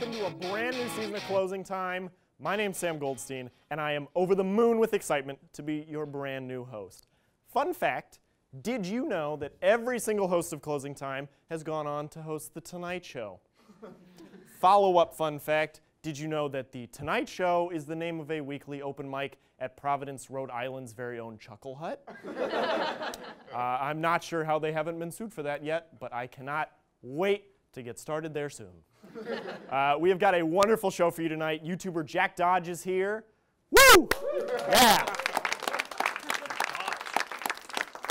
welcome to a brand new season of Closing Time. My name's Sam Goldstein, and I am over the moon with excitement to be your brand new host. Fun fact, did you know that every single host of Closing Time has gone on to host The Tonight Show? Follow-up fun fact, did you know that The Tonight Show is the name of a weekly open mic at Providence, Rhode Island's very own Chuckle Hut? I'm not sure how they haven't been sued for that yet, but I cannot wait to get started there soon. We have got a wonderful show for you tonight. YouTuber Jack Dodge is here. Woo! Yeah!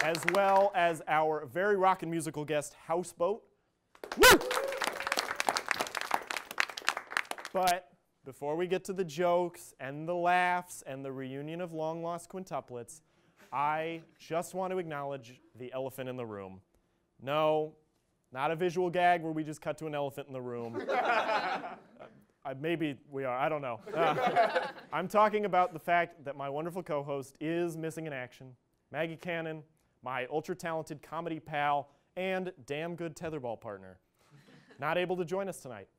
As well as our very rockin' musical guest, Houseboat. Woo! But before we get to the jokes and the laughs and the reunion of long-lost quintuplets, I just want to acknowledge the elephant in the room. No, not a visual gag where we just cut to an elephant in the room. Maybe we are, I don't know. I'm talking about the fact that my wonderful co-host is missing in action. Maggie Cannon, my ultra-talented comedy pal and damn good tetherball partner. Not able to join us tonight.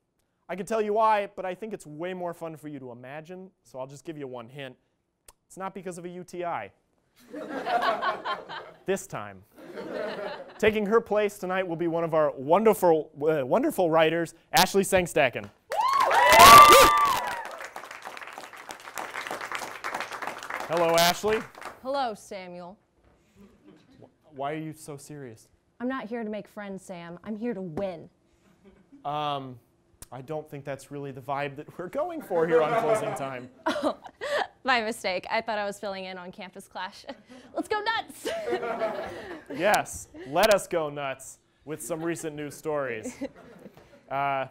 I could tell you why, but I think it's way more fun for you to imagine, so I'll just give you one hint. It's not because of a UTI. This time. Taking her place tonight will be one of our wonderful writers, Ashley Sangstacken. Hello, Ashley. Hello, Samuel. Why are you so serious? I'm not here to make friends, Sam. I'm here to win. I don't think that's really the vibe that we're going for here on Closing Time. Oh, my mistake. I thought I was filling in on Campus Clash. Let's go nuts! Yes, let us go nuts with some recent news stories. A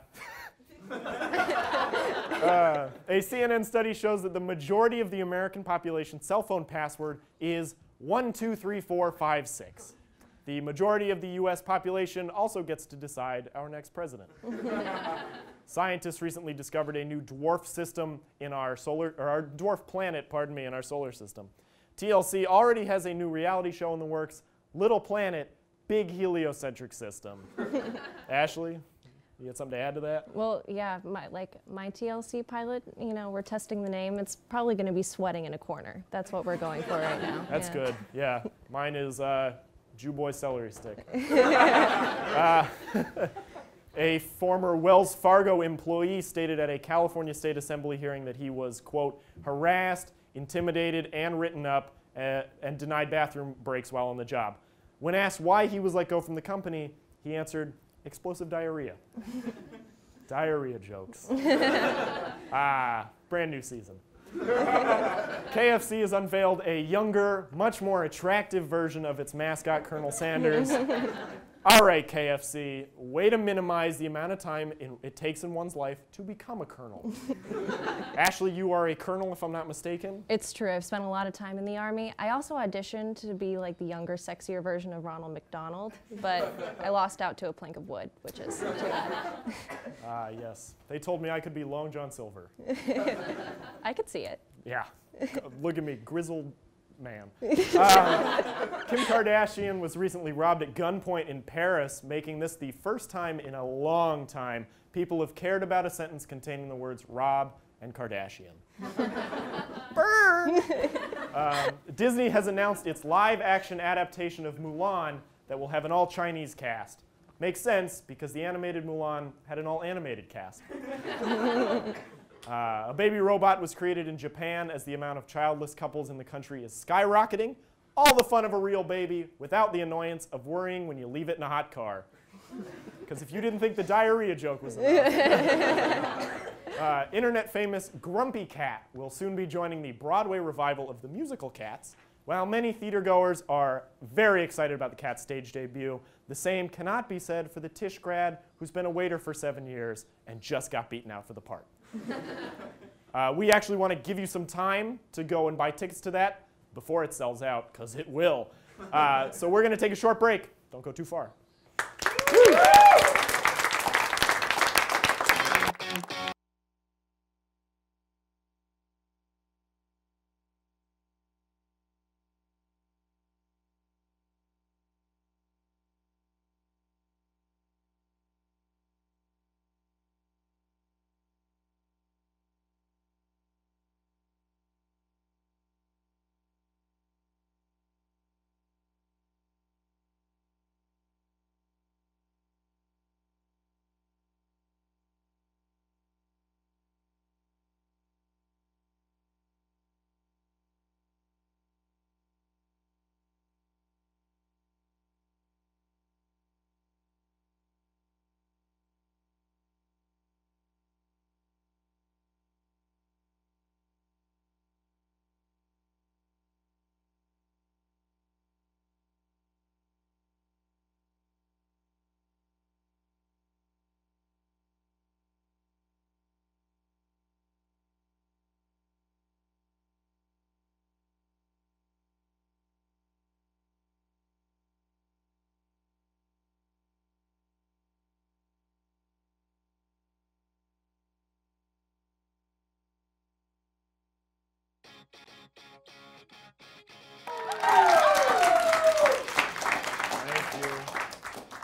CNN study shows that the majority of the American population's cell phone password is 123456. The majority of the US population also gets to decide our next president. Scientists recently discovered a new dwarf system in our dwarf planet, in our solar system. TLC already has a new reality show in the works, Little Planet, Big Heliocentric System. Ashley, you got something to add to that? Well, yeah, my TLC pilot, you know, we're testing the name. It's probably going to be Sweating in a Corner. That's what we're going for right now. That's good, yeah. Mine is Jew Boy Celery Stick. A former Wells Fargo employee stated at a California State Assembly hearing that he was, quote, harassed, intimidated, and written up, and denied bathroom breaks while on the job. When asked why he was let go from the company, he answered, explosive diarrhea. Diarrhea jokes. Brand new season. KFC has unveiled a younger, much more attractive version of its mascot, Colonel Sanders. All right, KFC, way to minimize the amount of time it takes in one's life to become a colonel. Ashley, you are a colonel, if I'm not mistaken? It's true. I've spent a lot of time in the Army. I also auditioned to be like the younger, sexier version of Ronald McDonald, but I lost out to a plank of wood, which is too bad. Yes. They told me I could be Long John Silver. I could see it. Yeah. Look at me, grizzled man. Kim Kardashian was recently robbed at gunpoint in Paris, making this the first time in a long time people have cared about a sentence containing the words Rob and Kardashian. Burn! Disney has announced its live-action adaptation of Mulan that will have an all-Chinese cast. Makes sense, because the animated Mulan had an all-animated cast. A baby robot was created in Japan as the amount of childless couples in the country is skyrocketing. All the fun of a real baby without the annoyance of worrying when you leave it in a hot car. Because if you didn't think the diarrhea joke was enough. Internet famous Grumpy Cat will soon be joining the Broadway revival of the musical Cats. While many theatergoers are very excited about the Cat's stage debut, the same cannot be said for the Tisch grad who's been a waiter for 7 years and just got beaten out for the part. We actually want to give you some time to go and buy tickets to that before it sells out, because it will. So we're going to take a short break. Don't go too far. Thank you.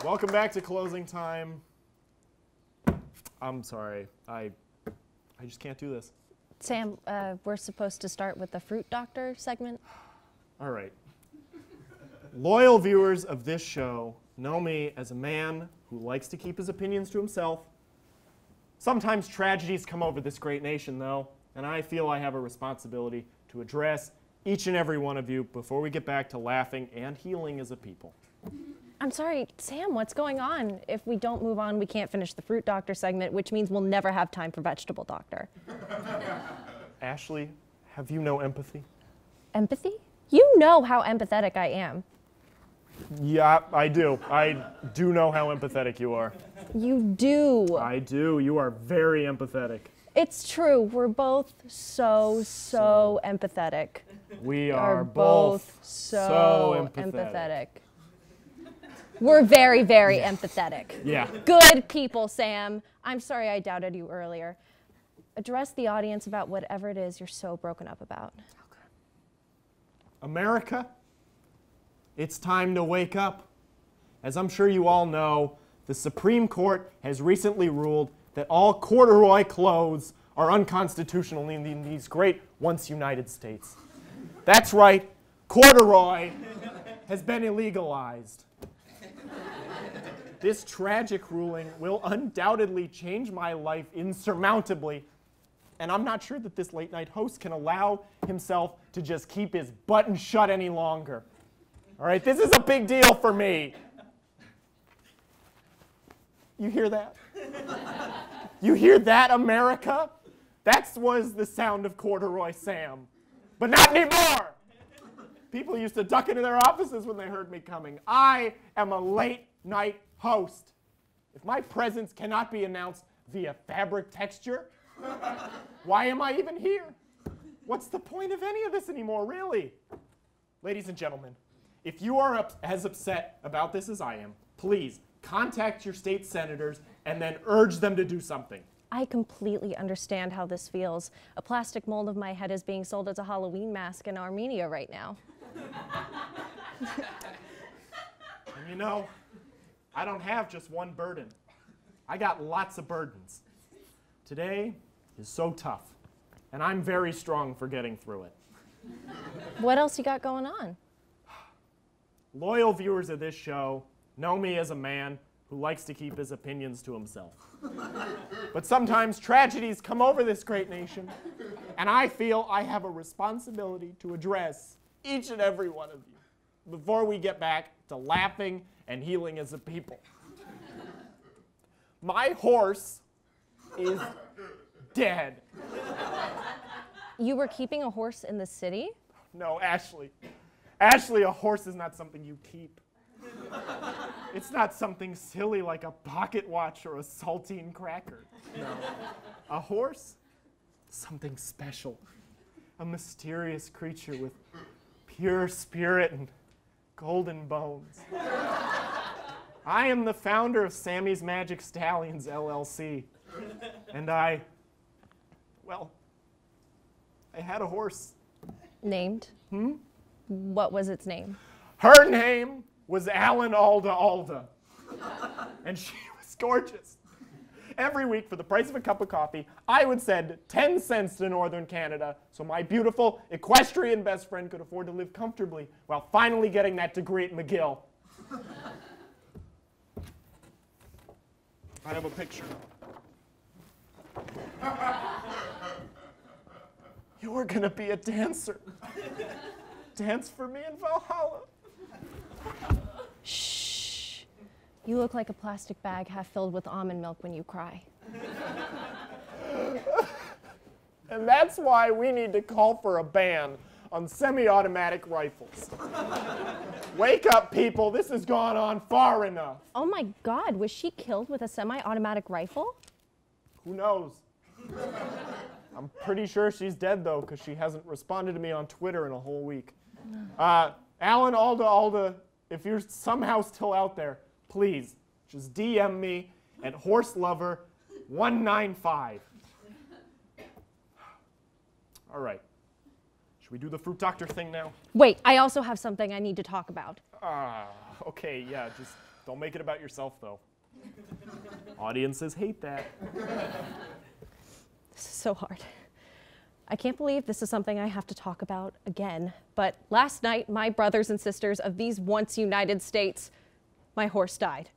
Welcome back to Closing Time. I'm sorry. I just can't do this. Sam, we're supposed to start with the Fruit Doctor segment. All right. Loyal viewers of this show know me as a man who likes to keep his opinions to himself. Sometimes tragedies come over this great nation, though, and I feel I have a responsibility to address each and every one of you before we get back to laughing and healing as a people. I'm sorry, Sam, what's going on? If we don't move on, we can't finish the Fruit Doctor segment, which means we'll never have time for Vegetable Doctor. Ashley, have you no empathy? Empathy? You know how empathetic I am. Yeah, I do. I do know how empathetic you are. You do. I do. You are very empathetic. It's true. We're both so empathetic. We are both so empathetic. We're very empathetic. Yeah. Good people, Sam. I'm sorry I doubted you earlier. Address the audience about whatever it is you're so broken up about. America, it's time to wake up. As I'm sure you all know, the Supreme Court has recently ruled that all corduroy clothes are unconstitutional in these great once United States. That's right, corduroy has been illegalized. This tragic ruling will undoubtedly change my life insurmountably, and I'm not sure that this late night host can allow himself to just keep his button shut any longer. All right, this is a big deal for me. You hear that? You hear that, America? That was the sound of Corduroy Sam. But not anymore! People used to duck into their offices when they heard me coming. I am a late night host. If my presence cannot be announced via fabric texture, why am I even here? What's the point of any of this anymore, really? Ladies and gentlemen, if you are as upset about this as I am, please contact your state senators and then urge them to do something. I completely understand how this feels. A plastic mold of my head is being sold as a Halloween mask in Armenia right now. And you know, I don't have just one burden. I got lots of burdens. Today is so tough, and I'm very strong for getting through it. What else you got going on? Loyal viewers of this show know me as a man who likes to keep his opinions to himself. But sometimes tragedies come over this great nation, and I feel I have a responsibility to address each and every one of you before we get back to laughing and healing as a people. My horse is dead. You were keeping a horse in the city? No, Ashley. Ashley, a horse is not something you keep. It's not something silly like a pocket watch or a saltine cracker. No. A horse? Something special. A mysterious creature with pure spirit and golden bones. I am the founder of Sammy's Magic Stallions, LLC. And I had a horse. Named? What was its name? Her name was Alan Alda. And she was gorgeous. Every week, for the price of a cup of coffee, I would send 10 cents to Northern Canada so my beautiful equestrian best friend could afford to live comfortably while finally getting that degree at McGill. I have a picture. You were gonna be a dancer. Dance for me in Valhalla. Shh. You look like a plastic bag half filled with almond milk when you cry. And that's why we need to call for a ban on semi-automatic rifles. Wake up, people. This has gone on far enough. Oh my God, was she killed with a semi-automatic rifle? Who knows? I'm pretty sure she's dead, though, because she hasn't responded to me on Twitter in a whole week. Alan Alda, if you're somehow still out there, please just DM me at horselover195. All right. Should we do the fruit doctor thing now? Wait, I also have something I need to talk about. Okay, yeah, just don't make it about yourself, though. Audiences hate that. This is so hard. I can't believe this is something I have to talk about again, but last night, my brothers and sisters of these once United States, my horse died.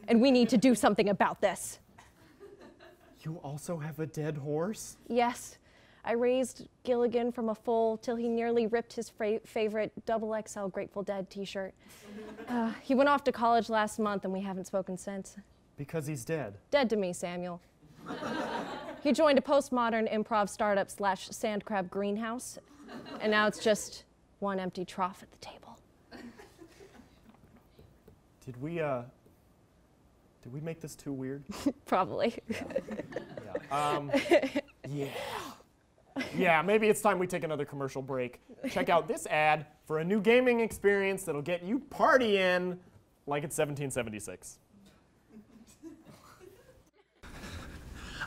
And we need to do something about this. You also have a dead horse? Yes. I raised Gilligan from a foal till he nearly ripped his favorite XXL Grateful Dead t-shirt. He went off to college last month and we haven't spoken since. Because he's dead. Dead to me, Samuel. He joined a postmodern improv startup / sand crab greenhouse, and now it's just one empty trough at the table. Did we make this too weird? Probably. Yeah. Yeah, maybe it's time we take another commercial break. Check out this ad for a new gaming experience that'll get you partying like it's 1776.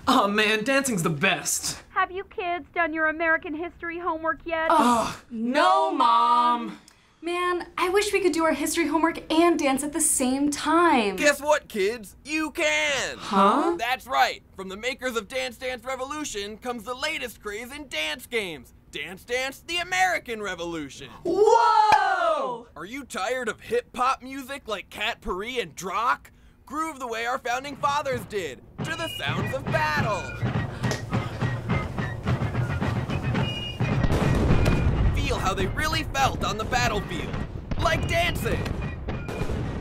Oh man, dancing's the best. Have you kids done your American history homework yet? Oh, no, Mom! Man, I wish we could do our history homework and dance at the same time. Guess what, kids? You can! Huh? That's right! From the makers of Dance Dance Revolution comes the latest craze in dance games. Dance Dance, the American Revolution. Whoa! Are you tired of hip-hop music like Cat Paris and Drock? Groove the way our founding fathers did, to the sounds of battle. Feel how they really felt on the battlefield, like dancing.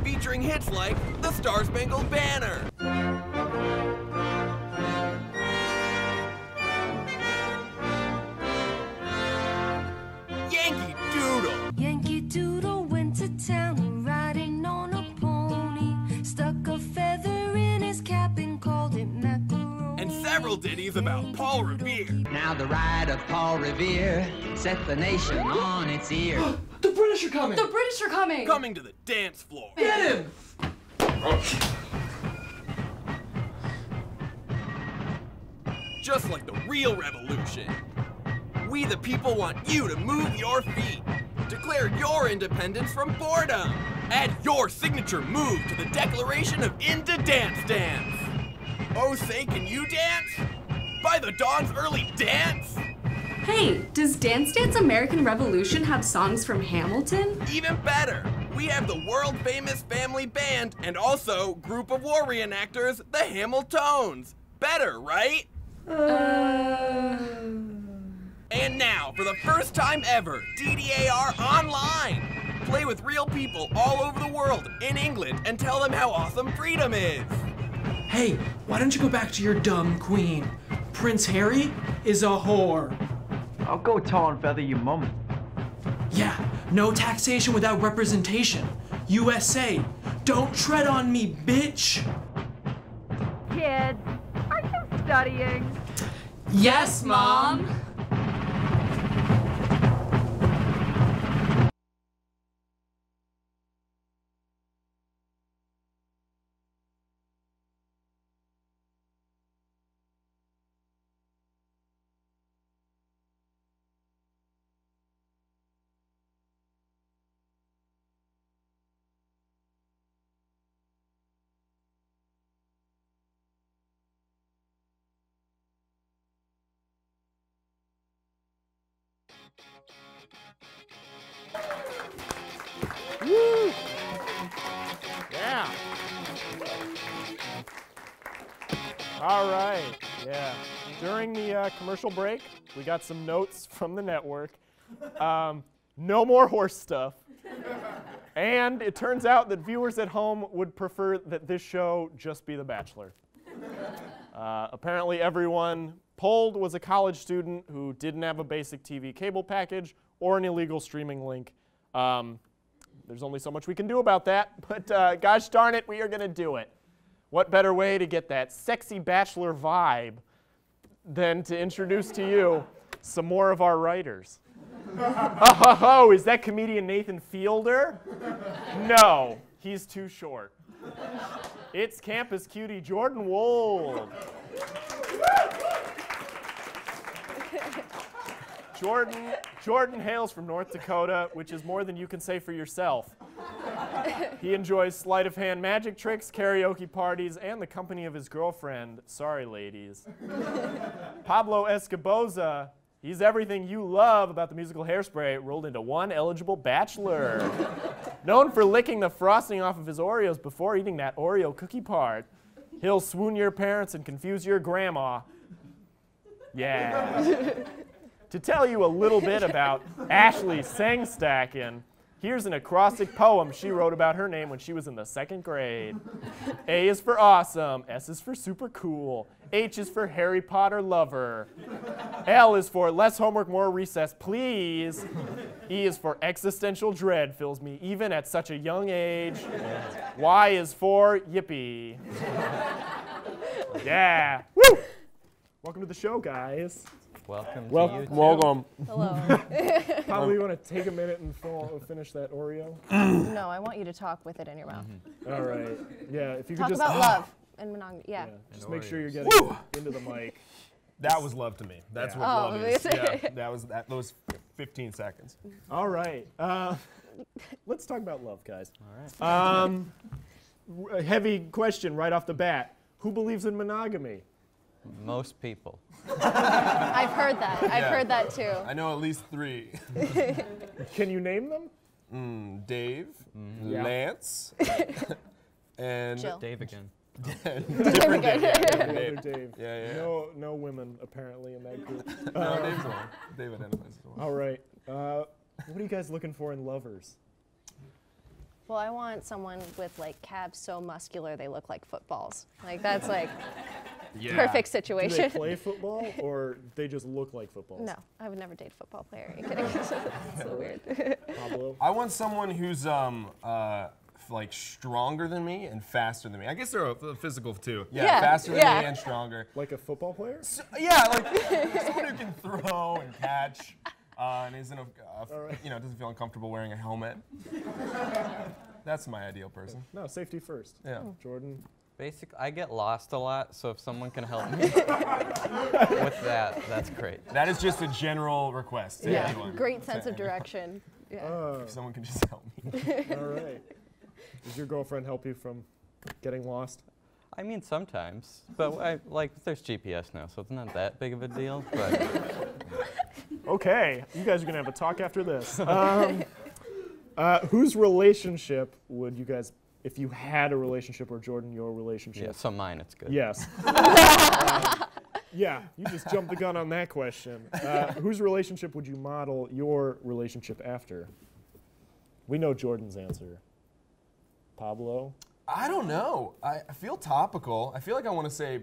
Featuring hits like the Star-Spangled Banner. Yankee Doodle. Yankee Doodle went to town riding on a pony, stuck a feather in his cap and called it macaroni. And several ditties about Paul Revere. Now the ride of Paul Revere set the nation on its ear. The British are coming! The British are coming! Coming to the dance floor. Get him! Just like the real revolution. We the people want you to move your feet. Declare your independence from boredom. Add your signature move to the declaration of Into Dance Dance. Oh, say, can you dance? By the dawn's early dance? Hey, does Dance Dance American Revolution have songs from Hamilton? Even better, we have the world-famous family band and also group of war reenactors, the Hamiltones. Better, right? And now, for the first time ever, DDAR Online. Play with real people all over the world in England and tell them how awesome freedom is. Hey, why don't you go back to your dumb queen? Prince Harry is a whore. I'll go tar and feather your mum. Yeah, no taxation without representation. USA, don't tread on me, bitch. Kids, are you studying? Yes, Mom. Woo! Yeah. All right. Yeah. During the commercial break, we got some notes from the network. No more horse stuff. And it turns out that viewers at home would prefer that this show just be The Bachelor. Apparently everyone polled was a college student who didn't have a basic TV cable package or an illegal streaming link. There's only so much we can do about that, but gosh darn it, we are going to do it. What better way to get that sexy Bachelor vibe than to introduce to you some more of our writers. Oh, is that comedian Nathan Fielder? No, he's too short. It's campus cutie Jordan Wold. Jordan hails from North Dakota, which is more than you can say for yourself. He enjoys sleight of hand magic tricks, karaoke parties, and the company of his girlfriend. Sorry, ladies. Pablo Escoboza, he's everything you love about the musical Hairspray rolled into one eligible bachelor. Known for licking the frosting off of his Oreos before eating that Oreo cookie part. He'll swoon your parents and confuse your grandma. Yeah. To tell you a little bit about Ashley Sangstackin, here's an acrostic poem she wrote about her name when she was in the 2nd grade. A is for awesome, S is for super cool, H is for Harry Potter lover, L is for less homework, more recess, please. E is for existential dread, fills me even at such a young age. Y is for yippee. Yeah. Woo! Welcome to the show, guys. Welcome. Welcome. Hello. Probably you want to take a minute and finish that Oreo? No, I want you to talk with it in your mouth. All right. Yeah, if you could Talk just about love and monogamy. Yeah. just make sure you're getting into the mic. That was love to me. That's what love is. Yeah, that was those 15 seconds. All right. Let's talk about love, guys. All right. A heavy question right off the bat. Who believes in monogamy? Most people. I've heard that. I've heard that too. I know at least 3. Can you name them? Dave, Yeah. Lance, and Jill. Dave again. different Dave. Yeah, The different other Dave. Dave. Yeah. No women apparently in that group. No, Dave's one. Dave identifies as one. All right. What are you guys looking for in lovers? Well, I want someone with like calves so muscular they look like footballs. Like that's like perfect Do they situation. play football or they just look like footballs? No, I would never date a football player. Are you kidding? So weird. Pablo? I want someone who's like stronger than me and faster than me. I guess they're physical too. Yeah, faster than yeah. me and stronger. Like a football player? So, yeah, like someone who can throw and catch. And isn't doesn't feel uncomfortable wearing a helmet. That's my ideal person. No, safety first. Yeah. Jordan? Basically, I get lost a lot, so if someone can help me with that, that's great. That is just a general request to anyone. Great sense of direction. Yeah. If someone can just help me. All right. Does your girlfriend help you from getting lost? I mean, sometimes, but there's GPS now, so it's not that big of a deal. But Okay, you guys are gonna have a talk after this. Whose relationship would you guys, if you had a relationship, or Jordan, your relationship? yeah, so mine, it's good. Yes. Yeah, you just jumped the gun on that question. Whose relationship would you model your relationship after? We know Jordan's answer. Pablo? I don't know. I feel topical. I feel like I want to say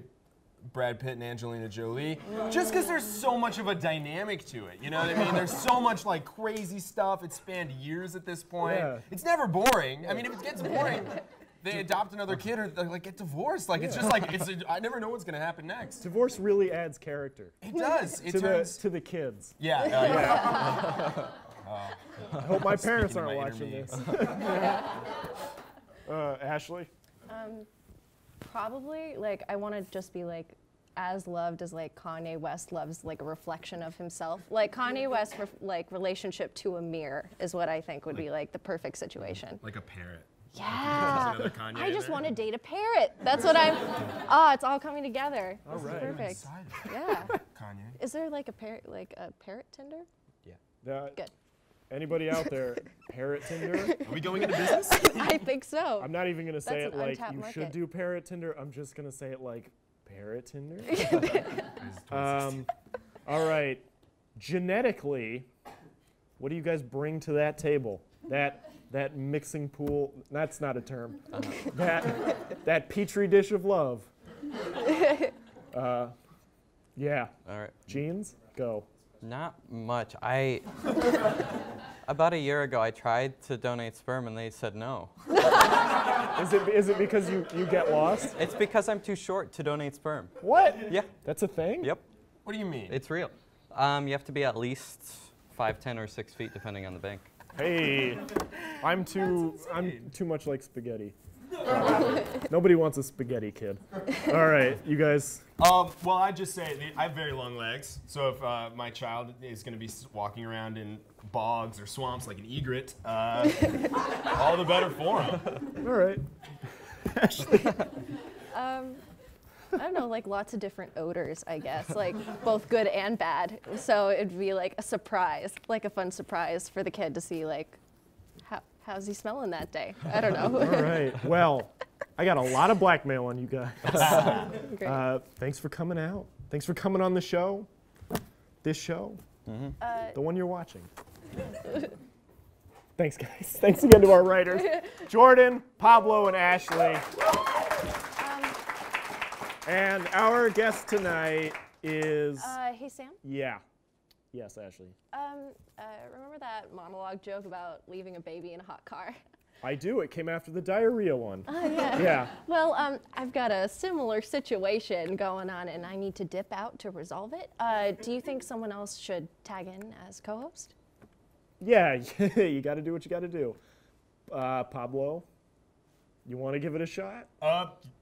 Brad Pitt and Angelina Jolie, just because there's so much of a dynamic to it. You know what I mean? There's so much like crazy stuff. It spanned years at this point. Yeah. It's never boring. I mean, if it gets boring, they adopt another kid or like get divorced. Like it's just like I never know what's gonna happen next. Divorce really adds character. It does. It to turns the kids. Yeah. Yeah. I hope my parents Speaking to aren't my watching this. Ashley? Probably like I want to just be like as loved as like Kanye West loves like a reflection of himself. Like Kanye West relationship to a mirror is what I think would be like the perfect situation. Like a parrot. Yeah. Another Kanye I in just there? want to date a parrot. That's what I'm. Oh, it's all coming together. This right. is perfect. Excited. Yeah. Kanye. Is there like a parrot Tinder? Good. Anybody out there, Parrot Tinder? Are we going into business? I think so. I'm not even going to say That's it an like untapped you market. should do Parrot Tinder. I'm just going to say it like Parrot Tinder. All right. Genetically, what do you guys bring to that table? That mixing pool, that's not a term. That petri dish of love. Yeah. All right. Genes, go. Not much. About a year ago, I tried to donate sperm and they said no. Is it because you get lost? It's because I'm too short to donate sperm. What? Yeah. That's a thing? Yep. What do you mean? It's real. You have to be at least 5'10" or 6 feet, depending on the bank. Hey, I'm too much like spaghetti. Nobody wants a spaghetti kid. All right, you guys. Well, I just say I have very long legs, so if my child is going to be walking around in bogs or swamps like an egret, all the better for him. All right. Ashley. I don't know, like lots of different odors, I guess, like both good and bad. So it'd be like a surprise, like a fun surprise for the kid to see, like, how's he smelling that day? I don't know. All right. Well, I got a lot of blackmail on you guys. Great. Thanks for coming out. Thanks for coming on the show. This show. The one you're watching. Thanks, guys. Thanks again to our writers, Jordan, Pablo, and Ashley. And our guest tonight is... Hey, Sam? Yeah. Yes, Ashley. Remember that monologue joke about leaving a baby in a hot car? I do. It came after the diarrhea one. Oh, yeah. Yeah. Well, I've got a similar situation going on, and I need to dip out to resolve it. Do you think someone else should tag in as co-host? Yeah, you got to do what you got to do. Pablo, you want to give it a shot?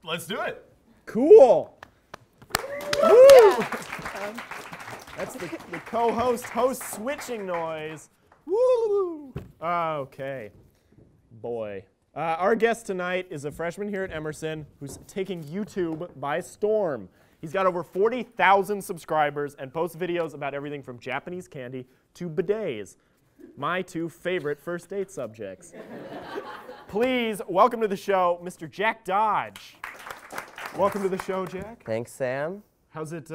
Let's do it. Cool. Woo! That's the co-host host switching noise. Woo! Okay. Boy. Our guest tonight is a freshman here at Emerson who's taking YouTube by storm. He's got over 40,000 subscribers and posts videos about everything from Japanese candy to bidets. My two favorite first date subjects. Please welcome to the show, Mr. Jack Dodge. Welcome to the show, Jack. Thanks, Sam. How's it?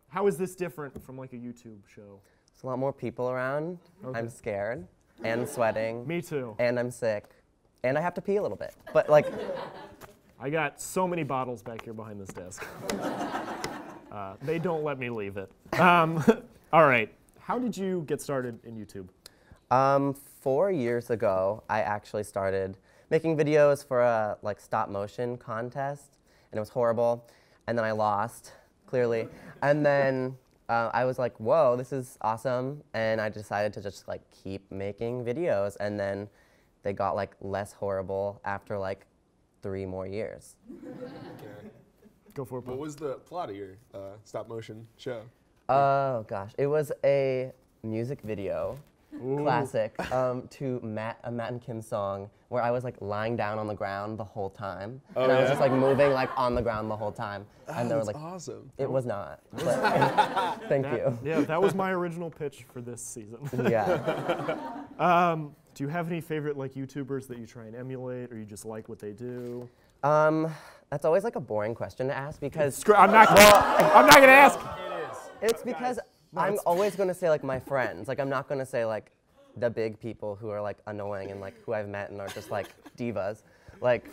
How is this different from like a YouTube show? There's a lot more people around. Okay. I'm scared and sweating. Me too. And I'm sick. And I have to pee a little bit. But like, I got so many bottles back here behind this desk. They don't let me leave it. All right. How did you get started in YouTube? 4 years ago, I actually started making videos for a like stop motion contest, and it was horrible. And then I lost, clearly. And then I was like, whoa, this is awesome. And I decided to just like keep making videos. And then they got like less horrible after like 3 more years. Okay. Go for it. What was the plot of your stop motion show? Oh gosh, it was a music video. Ooh. Classic, to a Matt and Kim song where I was like lying down on the ground the whole time. Oh, and I was yeah? just like moving like on the ground the whole time. And they were that's like, awesome. It was not. But thank you. Yeah, that was my original pitch for this season. Yeah. Do you have any favorite like YouTubers that you try and emulate, or you just like what they do? That's always like a boring question to ask because I'm not gonna ask. It is. It's because I'm always gonna say like my friends. Like I'm not gonna say like the big people who are like annoying and like who I've met and are just like divas. Like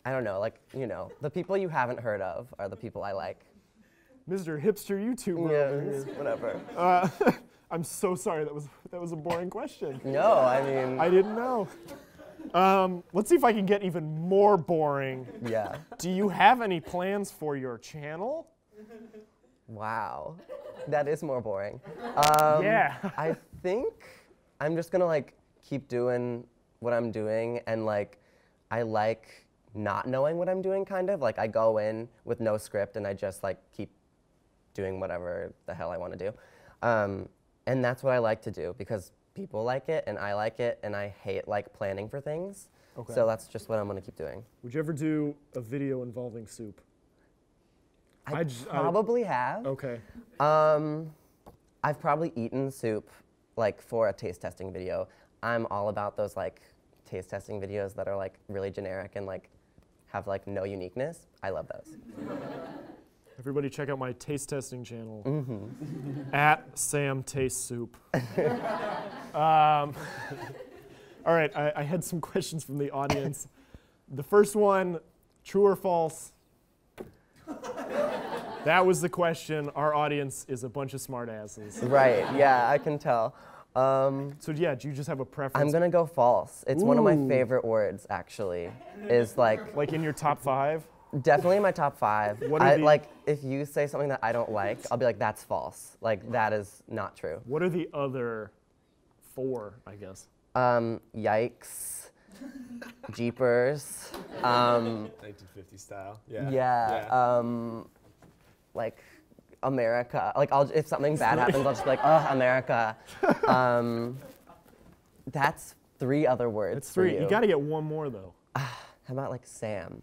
I don't know, like you know, the people you haven't heard of are the people I like. Mr. Hipster YouTuber. Yeah, whatever. I'm so sorry. That was a boring question. No, I mean I didn't know. Let's see if I can get even more boring. Yeah. Do you have any plans for your channel? Wow, that is more boring. Yeah. I think I'm just gonna like keep doing what I'm doing, and like I like not knowing what I'm doing, kind of. Like I go in with no script and I just like keep doing whatever the hell I want to do. And that's what I like to do because people like it and I like it, and I hate like planning for things. Okay. So that's just what I'm gonna keep doing. Would you ever do a video involving soup? I probably have. Okay. I've probably eaten soup like for a taste testing video. I'm all about those like taste testing videos that are like really generic and like have like no uniqueness. I love those. Everybody check out my taste testing channel. Mm-hmm. At Sam Taste Soup. All right, I had some questions from the audience. The first one, true or false? That was the question. Our audience is a bunch of smartasses. Right, yeah, I can tell. So yeah, do you just have a preference? I'm gonna go false. It's one of my favorite words, actually, is like... Like in your top 5? Definitely in my top 5. What are like, if you say something that I don't like, I'll be like, that's false. Like, that is not true. What are the other 4, I guess? Yikes. Jeepers. 1950 style. Yeah. Like America. Like if something bad happens, I'll just be like, oh, America. That's 3 other words. It's 3. For You got to get one more though. How about like Sam?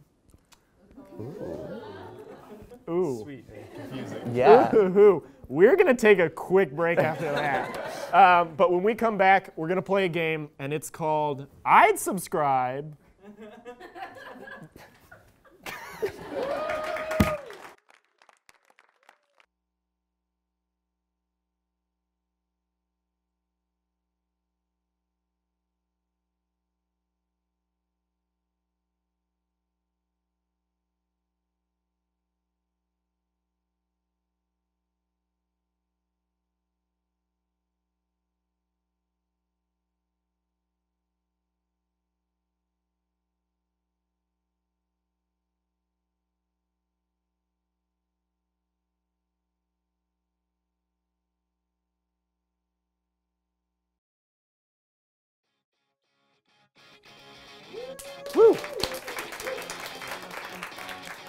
Ooh. Sweet and confusing. Yeah. Ooh. We're going to take a quick break after that. But when we come back, we're going to play a game, and it's called I'd Subscribe. Woo!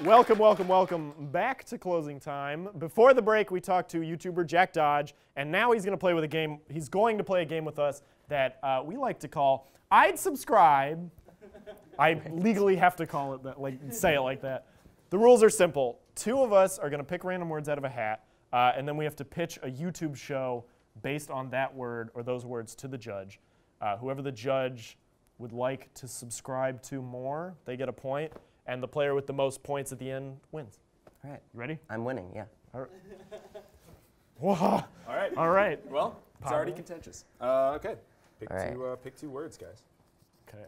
Welcome back to Closing Time. Before the break, we talked to YouTuber Jack Dodge, and now he's going to play with a game. He's going to play a game with us that we like to call I'd Subscribe. I legally have to call it that, like say it like that. The rules are simple. 2 of us are going to pick random words out of a hat, and then we have to pitch a YouTube show based on that word or those words to the judge. Whoever the judge would like to subscribe to more, they get a point, and the player with the most points at the end wins. All right. You ready? I'm winning, yeah. All right. Whoa. All right. Well, it's already contentious. Okay. Pick, All right. pick 2 words, guys. Okay.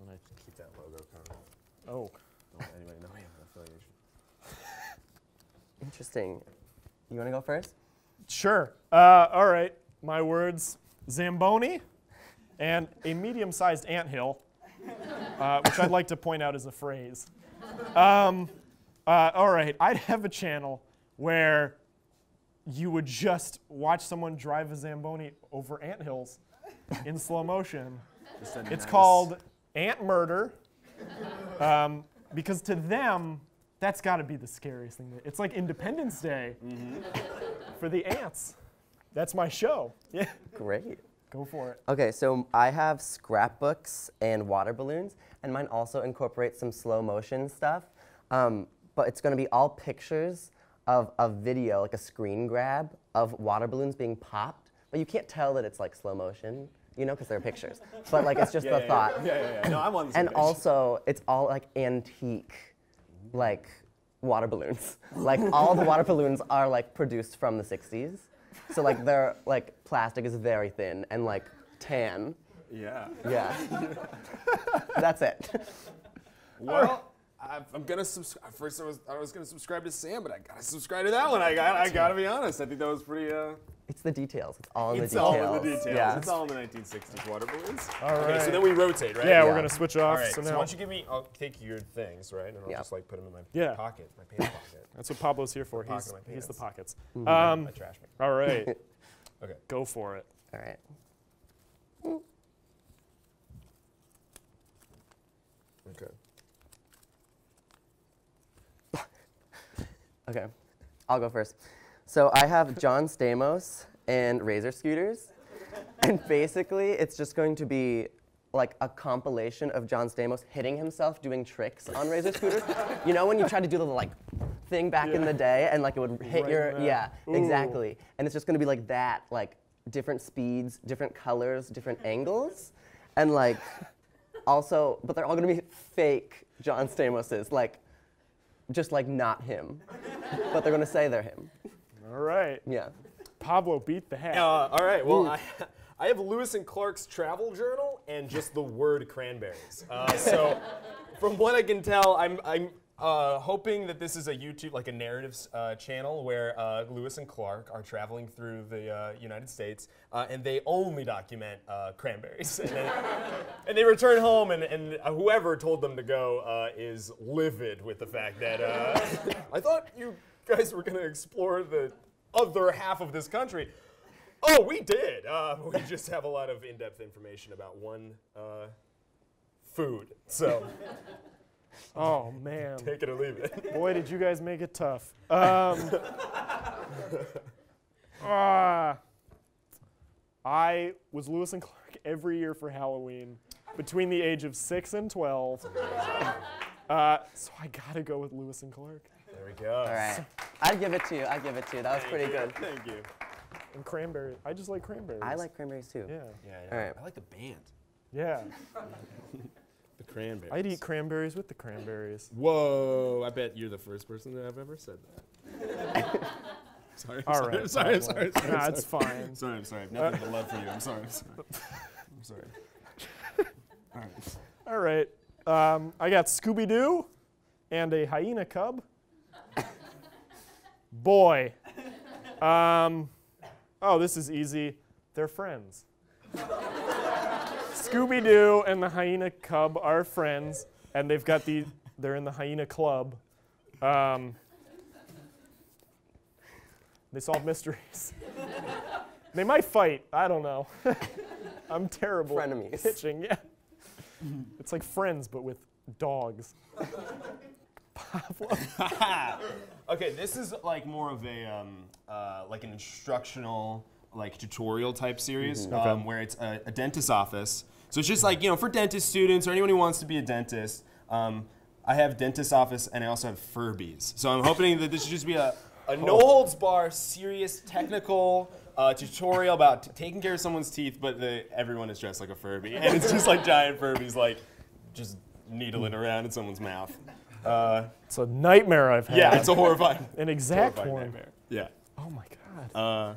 I'm going to keep that logo coming. Oh. Don't let anybody know we have an affiliation. Interesting. You want to go first? Sure. All right. My words, Zamboni and a medium-sized anthill, which I'd like to point out as a phrase. All right. I'd have a channel where you would just watch someone drive a Zamboni over anthills in slow motion. It's called Ant Murder, because to them, that's got to be the scariest thing. It's like Independence Day for the ants. That's my show. Yeah. Great. Go for it. Okay, so I have scrapbooks and water balloons, and mine also incorporates some slow motion stuff. But it's going to be all pictures of a video, like a screen grab of water balloons being popped. But you can't tell that it's like slow motion, you know, because they're pictures. But like it's just the thought. Yeah. No, I'm on the same And page. also, it's all like antique, like water balloons. Like all the water balloons are like produced from the 60s. So like their like plastic is very thin and like tan. Yeah. Yeah. That's it. Well, I'm gonna subscribe. First, I was gonna subscribe to Sam, but I gotta subscribe to that one. I gotta be honest. I think that was pretty. It's the details. It's all in the It's details. all in the details. Yeah. It's all in the 1960s water balloons. All right. Okay, so then we rotate, right? Yeah, we're gonna switch off. All right. So So now, why don't you give me? I'll take your things, right, and I'll just like put them in my pocket, my pants pocket. That's what Pablo's here for. Pocket of my He's the pants. pockets. My trash bag. All right. Okay. Go for it. All right. Okay. Okay, I'll go first. So I have John Stamos and Razor Scooters, and basically it's just going to be like a compilation of John Stamos hitting himself doing tricks on Razor Scooters. You know when you tried to do the like thing back in the day and like it would hit your, exactly. And it's just gonna be like that, like different speeds, different colors, different angles, and like also, but they're all gonna be fake John Stamoses, like just like not him, but they're gonna say they're him. All right. Yeah. Pablo beat the hat. All right. Well, I have Lewis and Clark's travel journal and just the word cranberries. So, from what I can tell, I'm hoping that this is a YouTube, like a narratives channel where Lewis and Clark are traveling through the United States, and they only document cranberries. And they return home, and whoever told them to go is livid with the fact that I thought you guys were going to explore the other half of this country. Oh, we did. We just have a lot of in-depth information about one food. So. Oh, man. Take it or leave it. Boy, did you guys make it tough. I was Lewis and Clark every year for Halloween between the age of 6 and 12. So I gotta go with Lewis and Clark. There we go. All right. I'd give it to you. I'd give it to you. That was pretty good. Thank you. And cranberry. I just like cranberries. I like cranberries too. Yeah. Yeah. All right. I like the band. Yeah. The cranberries. I'd eat cranberries with the cranberries. Whoa, I bet you're the first person that I've ever said that. Sorry. All right. Sorry. Nah, it's fine. I'm sorry. Nothing but love for you. I'm sorry. I'm sorry. All right. I got Scooby-Doo and a hyena cub. Boy. Oh, this is easy. They're friends. Scooby-Doo and the hyena cub are friends, and they're in the hyena club. They solve mysteries. They might fight. I don't know. I'm terrible at pitching. Yeah. It's like Friends, but with dogs. Okay, this is like more of a like an instructional, like tutorial type series, where it's a dentist's office. So it's just like, for dentist students or anyone who wants to be a dentist. I have dentist's office and I also have Furbies. So I'm hoping that this should just be a no holds bar, serious, technical tutorial about taking care of someone's teeth, but everyone is dressed like a Furby, and it's just like giant Furbies, like just needling around in someone's mouth. It's a nightmare I've had. Yeah, it's a horrifying. An exact horrifying one. nightmare. Yeah. Oh my God.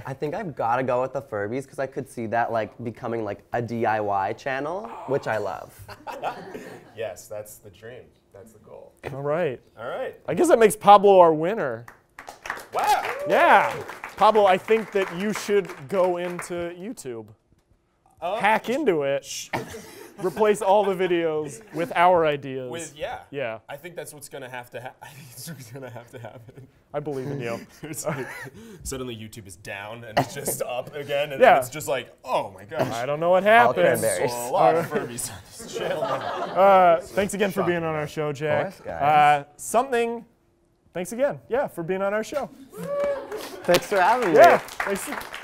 I think I've got to go with the Furbies because I could see that like becoming like a DIY channel, which I love. Yes, that's the dream. That's the goal. All right. All right. I guess that makes Pablo our winner. Wow. Yeah. Pablo, I think that you should go into YouTube. Hack into it. Replace all the videos with our ideas. Yeah. I think that's what's gonna have to happen. I think it's what's gonna have to happen. I believe in you. It's like, suddenly YouTube is down and it's just up again, and Yeah. it's just like, oh my gosh. I don't know what happened. So a lot of Furbies on this channel. Thanks again for being on our show, Jack. Of course, guys. Thanks again, for being on our show. Thanks for having me.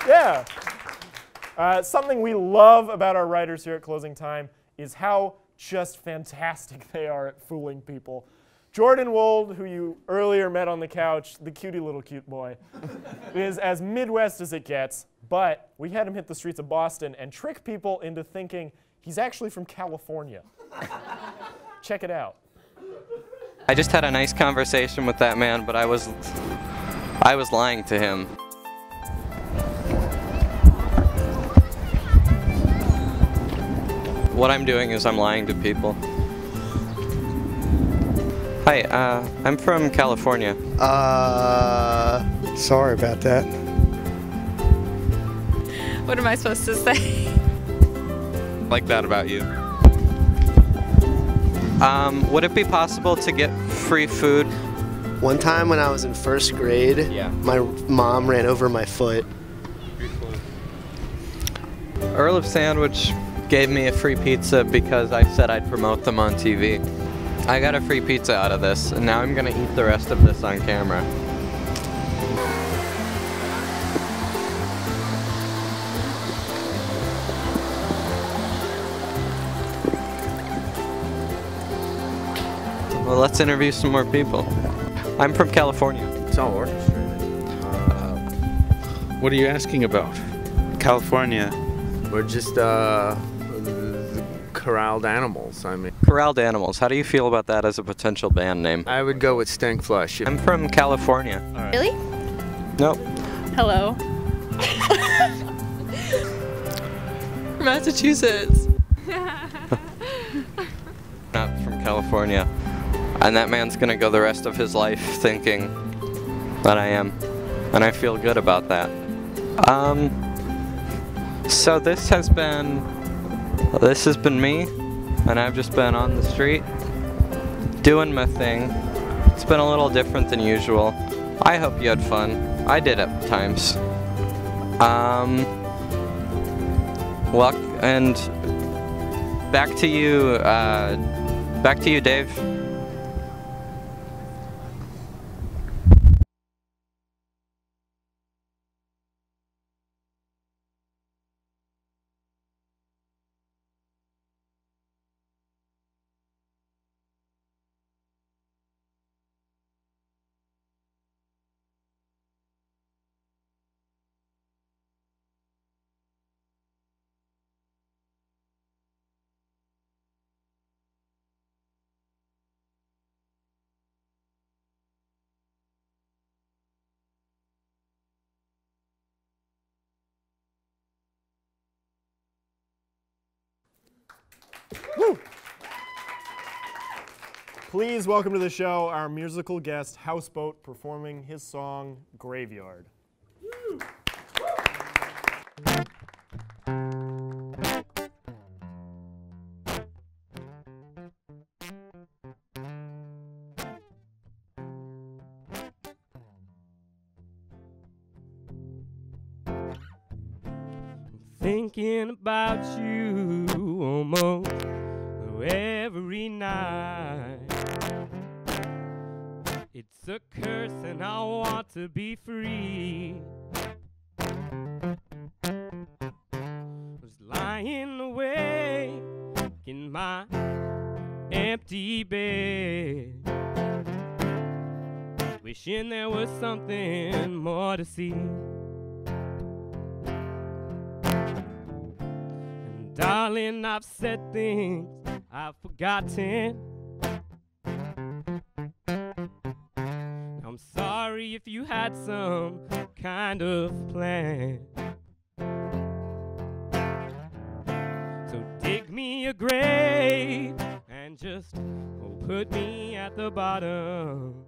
Yeah. Something we love about our writers here at Closing Time is how just fantastic they are at fooling people. Jordan Wold, who you earlier met on the couch, the cutie little cute boy, is as Midwest as it gets, but we had him hit the streets of Boston and trick people into thinking he's actually from California. Check it out. I just had a nice conversation with that man, but I was lying to him. What I'm doing is I'm lying to people. Hi, I'm from California. Sorry about that. What am I supposed to say? Like that about you. Would it be possible to get free food? One time when I was in first grade, my mom ran over my foot. Earl of Sandwich gave me a free pizza because I said I'd promote them on TV. I got a free pizza out of this, and now I'm gonna eat the rest of this on camera. Well, let's interview some more people. I'm from California. It's all orchestrated. What are you asking about? California. We're just corralled animals, I mean. Corralled Animals. How do you feel about that as a potential band name? I would go with Stinkflush. I'm from California. Really? Nope. Hello. Massachusetts. Not from California. And that man's gonna go the rest of his life thinking that I am. And I feel good about that. So this has been me, and I've just been on the street doing my thing. It's been a little different than usual. I hope you had fun. I did at times. Luck and back to you, Dave. Woo! Please welcome to the show our musical guest, Houseboat, performing his song, Graveyard. Woo! Thinking about you almost every night. It's a curse and I want to be free. Was lying awake in my empty bed, wishing there was something more to see. Darling, I've said things I've forgotten. I'm sorry if you had some kind of plan. So dig me a grave and just put me at the bottom.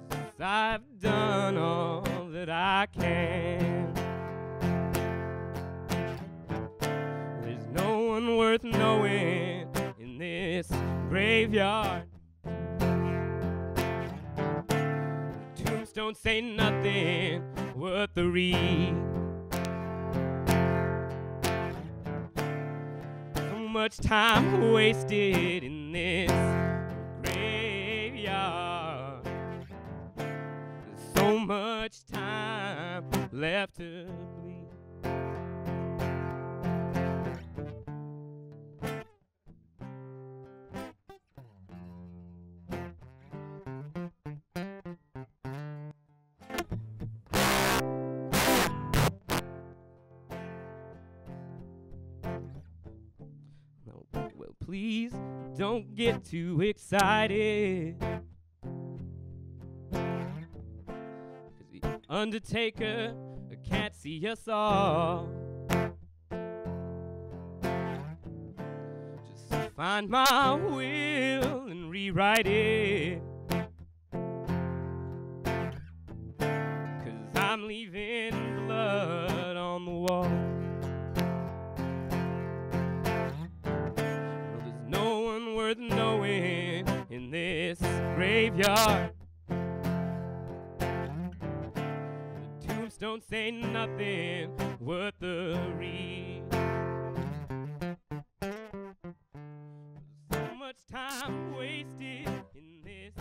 'Cause I've done all that I can. No one worth knowing in this graveyard. Tombstones say nothing worth the read. So much time wasted in this graveyard. There's so much time left to bleed. Well, please don't get too excited, 'cause the Undertaker can't see us all. Just find my will and rewrite it, 'cause I'm leaving blood on the wall. Worth knowing in this graveyard. The tombstones say nothing worth the read. So much time wasted in this